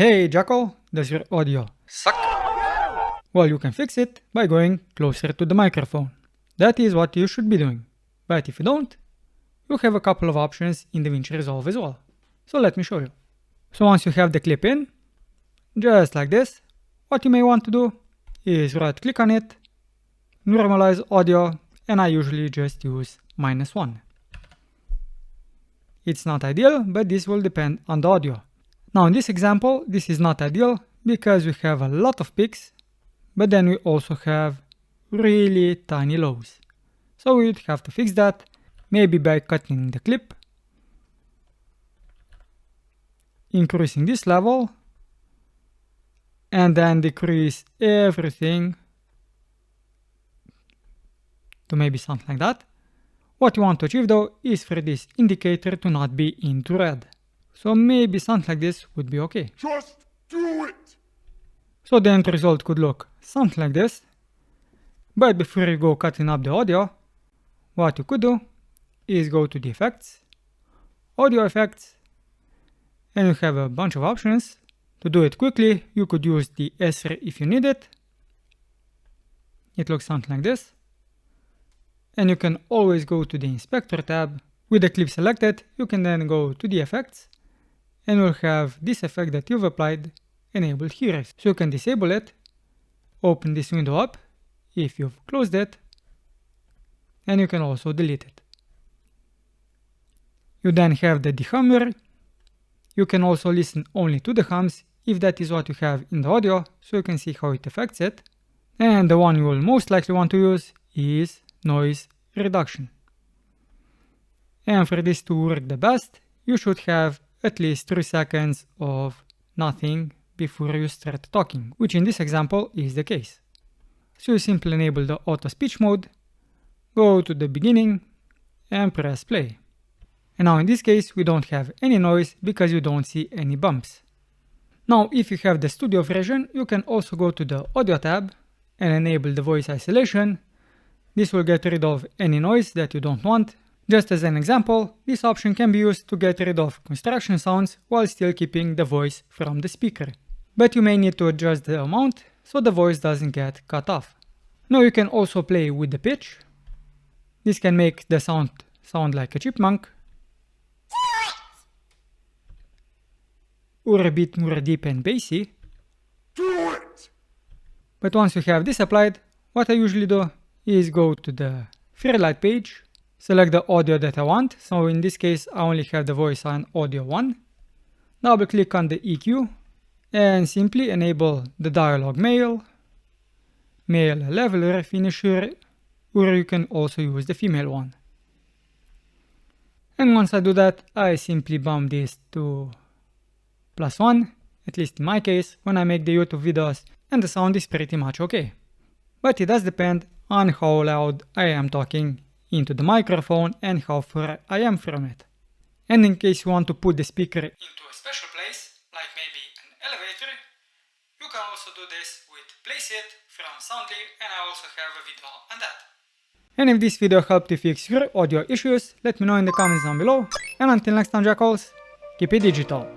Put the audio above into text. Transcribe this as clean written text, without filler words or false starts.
Hey Jackal, does your audio suck? Well, you can fix it by going closer to the microphone. That is what you should be doing. But if you don't, you have a couple of options in DaVinci Resolve as well. So let me show you. So once you have the clip in, just like this, what you may want to do is right click on it, normalize audio, and I usually just use -1. It's not ideal, but this will depend on the audio. Now in this example, this is not ideal because we have a lot of peaks, but then we also have really tiny lows. So we would have to fix that, maybe by cutting the clip, increasing this level, and then decrease everything to maybe something like that. What you want to achieve though is for this indicator to not be into red. So maybe something like this would be okay. Just do it! So the end result could look something like this. But before you go cutting up the audio, what you could do is go to the effects, audio effects, and you have a bunch of options. To do it quickly, you could use the SR if you need it. It looks something like this. And you can always go to the inspector tab. With the clip selected, you can then go to the effects and you'll have this effect that you've applied enabled here. So you can disable it, open this window up if you've closed it, and you can also delete it. You then have the dehummer. You can also listen only to the hums if that is what you have in the audio, so you can see how it affects it. And the one you will most likely want to use is noise reduction. And for this to work the best, you should have at least 3 seconds of nothing before you start talking, which in this example is the case. So you simply enable the auto speech mode, go to the beginning and press play. And now in this case we don't have any noise because you don't see any bumps. Now if you have the studio version, you can also go to the audio tab and enable the voice isolation. This will get rid of any noise that you don't want. Just as an example, this option can be used to get rid of construction sounds while still keeping the voice from the speaker. But you may need to adjust the amount so the voice doesn't get cut off. Now you can also play with the pitch. This can make the sound like a chipmunk, or a bit more deep and bassy. Do it! But once you have this applied, what I usually do is go to the Fairlight page, select the audio that I want. So in this case I only have the voice on audio 1. Double click on the EQ and simply enable the dialogue male leveler finisher, or you can also use the female one. And once I do that, I simply bump this to +1, at least in my case, when I make the YouTube videos, and the sound is pretty much okay. But it does depend on how loud I am talking into the microphone and how far I am from it. And in case you want to put the speaker into a special place, like maybe an elevator, you can also do this with Placeit from Soundly, and I also have a video on that. And if this video helped you fix your audio issues, let me know in the comments down below. And until next time, jackals, keep it digital.